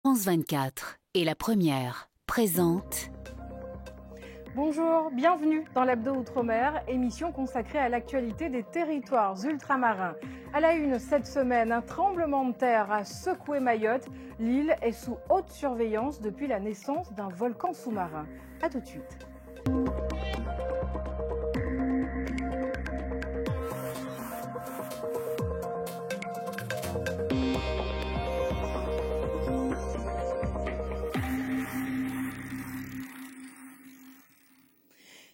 France 24 et La Première présente. Bonjour, bienvenue dans l'Hebdo Outre-mer, émission consacrée à l'actualité des territoires ultramarins. À la une cette semaine, un tremblement de terre a secoué Mayotte. L'île est sous haute surveillance depuis la naissance d'un volcan sous-marin. A tout de suite.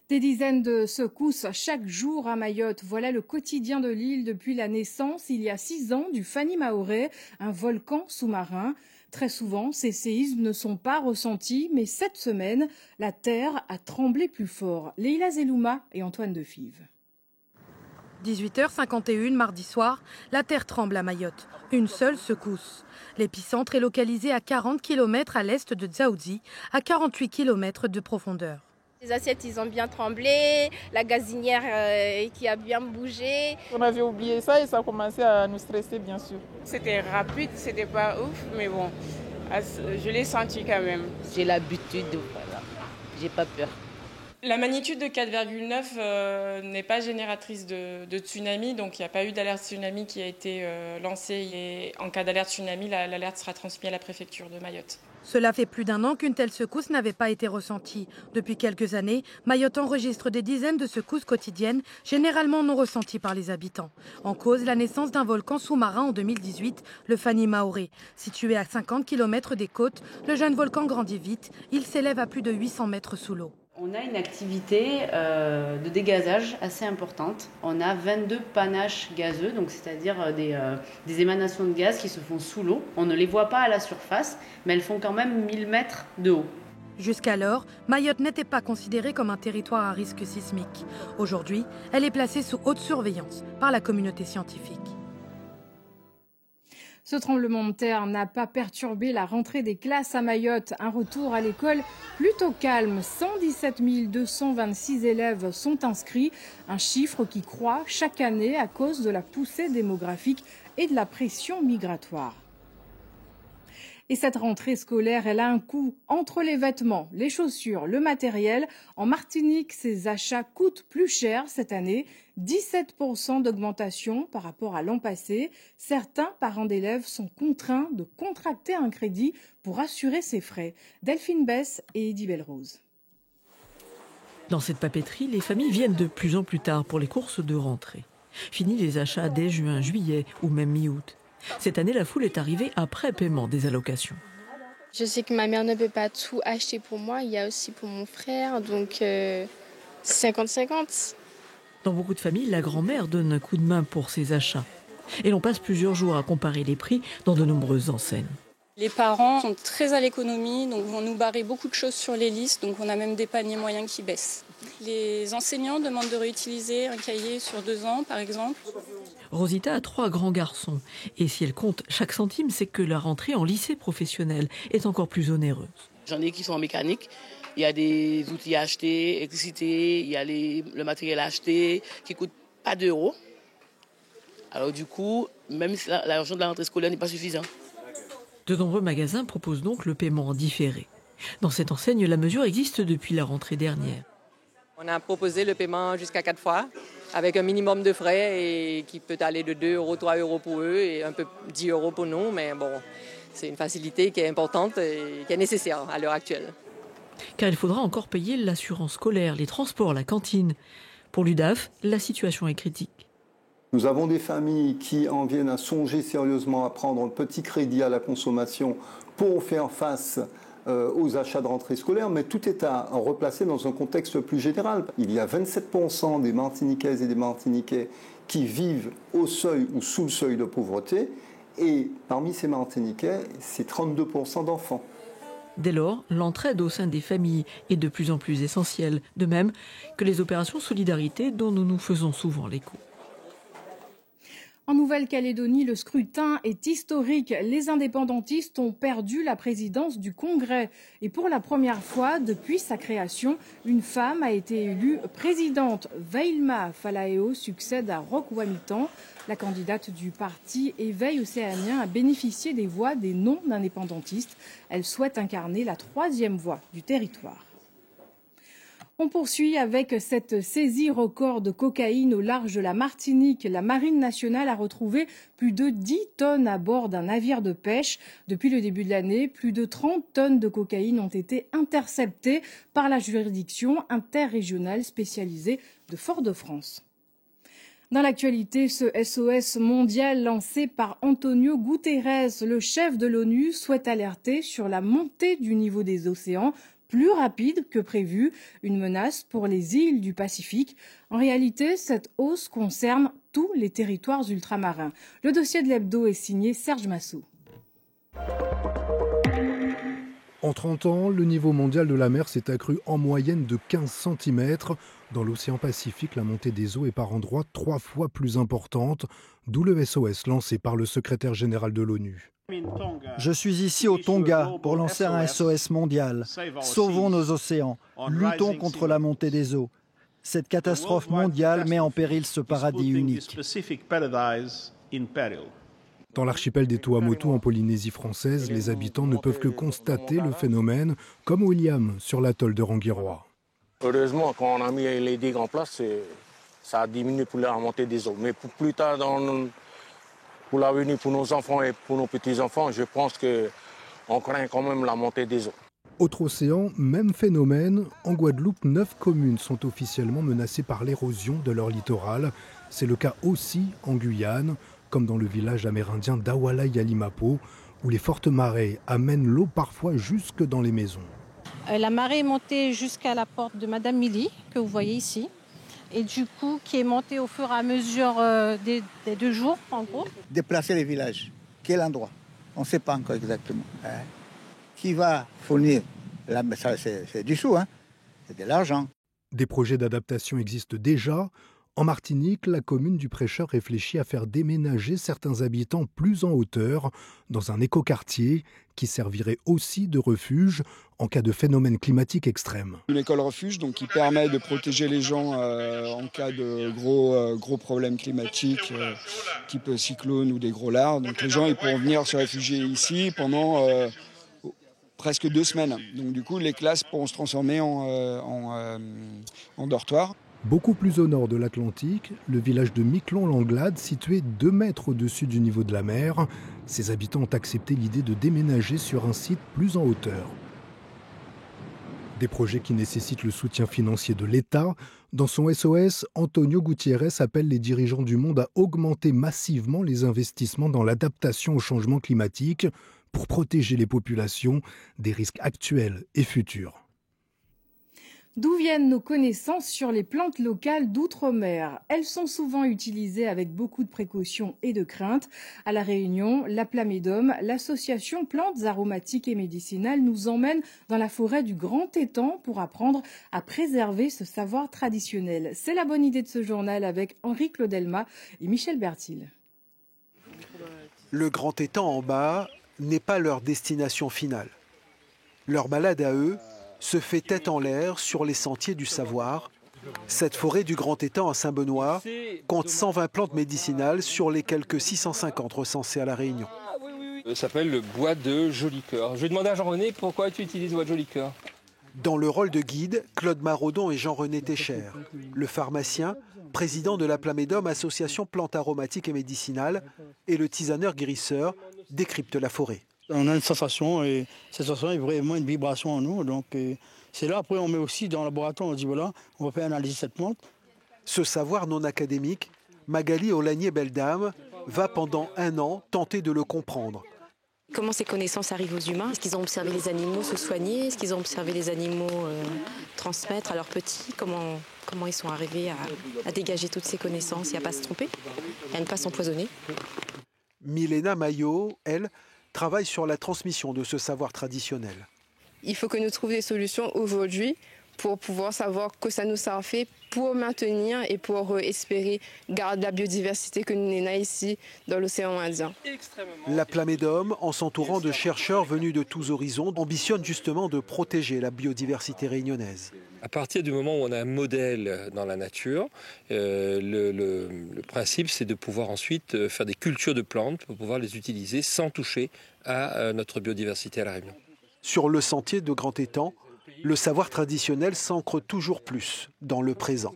Des dizaines de secousses chaque jour à Mayotte. Voilà le quotidien de l'île depuis la naissance, il y a 6 ans, du Fani Maoré, un volcan sous-marin. Très souvent, ces séismes ne sont pas ressentis, mais cette semaine, la terre a tremblé plus fort. Leïla Zelouma et Antoine Defive. 18h51 mardi soir, la terre tremble à Mayotte. Une seule secousse. L'épicentre est localisé à 40 km à l'est de Dzaoudzi, à 48 km de profondeur. Les assiettes, ils ont bien tremblé, la gazinière qui a bien bougé. On avait oublié ça et ça a commencé à nous stresser, bien sûr. C'était rapide, c'était pas ouf, mais bon, je l'ai senti quand même. J'ai l'habitude, voilà, j'ai pas peur. La magnitude de 4,9 n'est pas génératrice de tsunami, donc il n'y a pas eu d'alerte tsunami qui a été lancée. Et en cas d'alerte tsunami, l'alerte sera transmise à la préfecture de Mayotte. Cela fait plus d'1 an qu'une telle secousse n'avait pas été ressentie. Depuis quelques années, Mayotte enregistre des dizaines de secousses quotidiennes, généralement non ressenties par les habitants. En cause, la naissance d'un volcan sous-marin en 2018, le Fani Maoré. Situé à 50 km des côtes, le jeune volcan grandit vite. Il s'élève à plus de 800 mètres sous l'eau. On a une activité de dégazage assez importante. On a 22 panaches gazeux, donc c'est-à-dire des émanations de gaz qui se font sous l'eau. On ne les voit pas à la surface, mais elles font quand même 1000 mètres de haut. Jusqu'alors, Mayotte n'était pas considérée comme un territoire à risque sismique. Aujourd'hui, elle est placée sous haute surveillance par la communauté scientifique. Ce tremblement de terre n'a pas perturbé la rentrée des classes à Mayotte. Un retour à l'école plutôt calme. 117 226 élèves sont inscrits, un chiffre qui croît chaque année à cause de la poussée démographique et de la pression migratoire. Et cette rentrée scolaire, elle a un coût entre les vêtements, les chaussures, le matériel. En Martinique, ces achats coûtent plus cher cette année. 17% d'augmentation par rapport à l'an passé. Certains parents d'élèves sont contraints de contracter un crédit pour assurer ces frais. Delphine Bess et Eddy Belrose. Dans cette papeterie, les familles viennent de plus en plus tard pour les courses de rentrée. Fini les achats dès juin, juillet ou même mi-août. Cette année, la foule est arrivée après paiement des allocations. Je sais que ma mère ne peut pas tout acheter pour moi, il y a aussi pour mon frère, donc 50-50. Dans beaucoup de familles, la grand-mère donne un coup de main pour ses achats. Et l'on passe plusieurs jours à comparer les prix dans de nombreuses enseignes. Les parents sont très à l'économie, donc vont nous barrer beaucoup de choses sur les listes, donc on a même des paniers moyens qui baissent. Les enseignants demandent de réutiliser un cahier sur 2 ans, par exemple. Rosita a 3 grands garçons. Et si elle compte chaque centime, c'est que la rentrée en lycée professionnel est encore plus onéreuse. J'en ai qui sont en mécanique. Il y a des outils à acheter, électricité, il y a le matériel à acheter qui ne coûte pas d'euros. Alors du coup, même si l'argent de la rentrée scolaire n'est pas suffisant. De nombreux magasins proposent donc le paiement en différé. Dans cette enseigne, la mesure existe depuis la rentrée dernière. On a proposé le paiement jusqu'à 4 fois, avec un minimum de frais et qui peut aller de 2 euros, 3 euros pour eux et un peu 10 euros pour nous. Mais bon, c'est une facilité qui est importante et qui est nécessaire à l'heure actuelle. Car il faudra encore payer l'assurance scolaire, les transports, la cantine. Pour l'UDAF, la situation est critique. Nous avons des familles qui en viennent à songer sérieusement à prendre un petit crédit à la consommation pour faire face aux achats de rentrée scolaire, mais tout est à replacer dans un contexte plus général. Il y a 27% des Martiniquaises et des Martiniquais qui vivent au seuil ou sous le seuil de pauvreté, et parmi ces Martiniquais, c'est 32% d'enfants. Dès lors, l'entraide au sein des familles est de plus en plus essentielle, de même que les opérations solidarité dont nous nous faisons souvent l'écho. En Nouvelle-Calédonie, le scrutin est historique. Les indépendantistes ont perdu la présidence du Congrès. Et pour la première fois depuis sa création, une femme a été élue présidente. Veilma Falaeo succède à Roch Wamitan. La candidate du parti Éveil océanien a bénéficié des voix des non-indépendantistes. Elle souhaite incarner la troisième voie du territoire. On poursuit avec cette saisie record de cocaïne au large de la Martinique. La Marine nationale a retrouvé plus de 10 tonnes à bord d'un navire de pêche. Depuis le début de l'année, plus de 30 tonnes de cocaïne ont été interceptées par la juridiction interrégionale spécialisée de Fort-de-France. Dans l'actualité, ce SOS mondial lancé par Antonio Guterres, le chef de l'ONU, souhaite alerter sur la montée du niveau des océans plus rapide que prévu, une menace pour les îles du Pacifique. En réalité, cette hausse concerne tous les territoires ultramarins. Le dossier de l'Hebdo est signé Serge Massot. En 30 ans, le niveau mondial de la mer s'est accru en moyenne de 15 cm. Dans l'océan Pacifique, la montée des eaux est par endroits 3 fois plus importante, d'où le SOS lancé par le secrétaire général de l'ONU. Je suis ici au Tonga pour lancer un SOS mondial. Sauvons nos océans, luttons contre la montée des eaux. Cette catastrophe mondiale met en péril ce paradis unique. Dans l'archipel des Tuamotu en Polynésie française, les habitants ne peuvent que constater le phénomène, comme William sur l'atoll de Rangiroa. Heureusement, quand on a mis les digues en place, ça a diminué pour la montée des eaux. Mais pour plus tard, pour l'avenir, pour nos enfants et pour nos petits-enfants, je pense qu'on craint quand même la montée des eaux. Autre océan, même phénomène. En Guadeloupe, 9 communes sont officiellement menacées par l'érosion de leur littoral. C'est le cas aussi en Guyane, comme dans le village amérindien d'Awala Yalimapo, où les fortes marées amènent l'eau parfois jusque dans les maisons. La marée est montée jusqu'à la porte de Madame Milly, que vous voyez ici. Et du coup, qui est montée au fur et à mesure des 2 jours, en gros. Déplacer les villages. Quel endroit? On ne sait pas encore exactement. Qui va fournir? Là, c'est du sou, c'est de l'argent. Des projets d'adaptation existent déjà. En Martinique, la commune du Prêcheur réfléchit à faire déménager certains habitants plus en hauteur dans un écoquartier qui servirait aussi de refuge en cas de phénomène climatique extrême. Une école refuge donc, qui permet de protéger les gens en cas de gros problèmes climatiques, type cyclone ou des gros lards. Donc les gens ils pourront venir se réfugier ici pendant presque 2 semaines. Donc du coup les classes pourront se transformer en dortoirs. Beaucoup plus au nord de l'Atlantique, le village de Miquelon-Langlade, situé 2 mètres au-dessus du niveau de la mer. Ses habitants ont accepté l'idée de déménager sur un site plus en hauteur. Des projets qui nécessitent le soutien financier de l'État. Dans son SOS, Antonio Gutiérrez appelle les dirigeants du monde à augmenter massivement les investissements dans l'adaptation au changement climatique pour protéger les populations des risques actuels et futurs. D'où viennent nos connaissances sur les plantes locales d'outre-mer? Elles sont souvent utilisées avec beaucoup de précautions et de crainte. À La Réunion, la Plamédome, l'association Plantes aromatiques et médicinales, nous emmène dans la forêt du Grand Étang pour apprendre à préserver ce savoir traditionnel. C'est la bonne idée de ce journal avec Henri Claudelma et Michel Bertil. Le Grand Étang en bas n'est pas leur destination finale. Leur balade à eux se fait tête en l'air sur les sentiers du savoir. Cette forêt du Grand Étang à Saint-Benoît compte 120 plantes médicinales sur les quelques 650 recensées à La Réunion. Ça s'appelle le bois de Jolicoeur. Je vais demander à Jean-René pourquoi tu utilises le bois de Jolicoeur. Dans le rôle de guide, Claude Maraudon et Jean-René Técher. Le pharmacien, président de la Plamédome, association plantes aromatiques et médicinales, et le tisaneur guérisseur décryptent la forêt. On a une sensation et cette sensation est vraiment une vibration en nous. Donc c'est là, après on met aussi dans le laboratoire, on dit voilà, on va faire analyser cette plante. Ce savoir non académique, Magali Olagnier-Beldame va pendant 1 an tenter de le comprendre. Comment ces connaissances arrivent aux humains? Est-ce qu'ils ont observé les animaux se soigner? Est-ce qu'ils ont observé les animaux transmettre à leurs petits? Comment ils sont arrivés à dégager toutes ces connaissances et à ne pas se tromper et à ne pas s'empoisonner? Milena Maillot, elle, travaille sur la transmission de ce savoir traditionnel. Il faut que nous trouvions des solutions aujourd'hui pour pouvoir savoir que ça nous a fait pour maintenir et pour espérer garder la biodiversité que nous avons ici dans l'océan Indien. La Plamédome, en s'entourant de chercheurs venus de tous horizons, ambitionne justement de protéger la biodiversité réunionnaise. À partir du moment où on a un modèle dans la nature, le principe c'est de pouvoir ensuite faire des cultures de plantes pour pouvoir les utiliser sans toucher à notre biodiversité à La Réunion. Sur le sentier de Grand Étang, le savoir traditionnel s'ancre toujours plus dans le présent.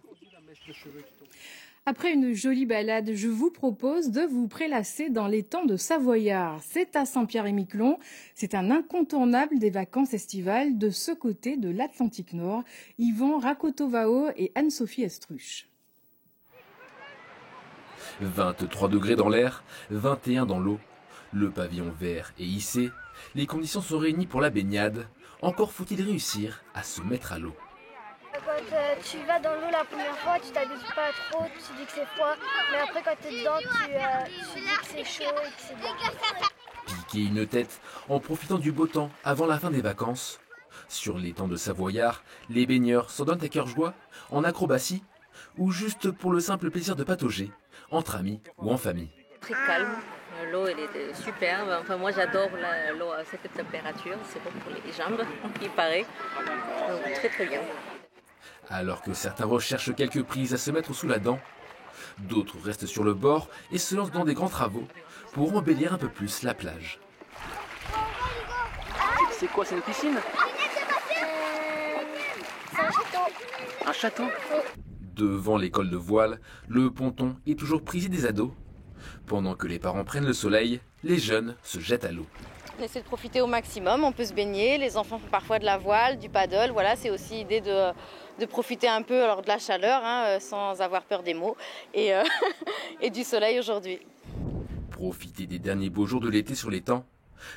Après une jolie balade, je vous propose de vous prélasser dans l'étang de Savoyard. C'est à Saint-Pierre-et-Miquelon. C'est un incontournable des vacances estivales de ce côté de l'Atlantique Nord. Yvan Rakotovao et Anne-Sophie Estruche. 23 degrés dans l'air, 21 dans l'eau. Le pavillon vert est hissé. Les conditions sont réunies pour la baignade. Encore faut-il réussir à se mettre à l'eau. Quand tu vas dans l'eau la première fois, tu t'habitues pas trop, tu dis que c'est froid. Mais après, quand tu es dedans, tu dis que c'est chaud et que c'est bien. Piquer une tête en profitant du beau temps avant la fin des vacances. Sur l'étang de Savoyard, les baigneurs s'en donnent à cœur joie, en acrobatie, ou juste pour le simple plaisir de patauger, entre amis ou en famille. Très calme. L'eau, elle était superbe. Enfin, moi, j'adore l'eau à cette température. C'est bon pour les jambes, il paraît. Donc, très, très bien. Alors que certains recherchent quelques prises à se mettre sous la dent, d'autres restent sur le bord et se lancent dans des grands travaux pour embellir un peu plus la plage. C'est quoi, c'est une piscine? C'est un château. Un château? Devant l'école de voile, le ponton est toujours prisé des ados. Pendant que les parents prennent le soleil, les jeunes se jettent à l'eau. On essaie de profiter au maximum, on peut se baigner, les enfants font parfois de la voile, du paddle, voilà, c'est aussi l'idée de profiter un peu alors, de la chaleur, sans avoir peur des mots, et du soleil aujourd'hui. Profiter des derniers beaux jours de l'été sur l'étang,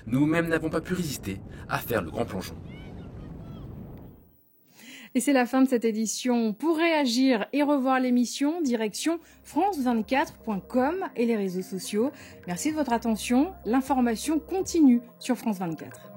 nous-mêmes n'avons pas pu résister à faire le grand plongeon. Et c'est la fin de cette édition. Pour réagir et revoir l'émission, direction france24.com et les réseaux sociaux. Merci de votre attention. L'information continue sur France 24.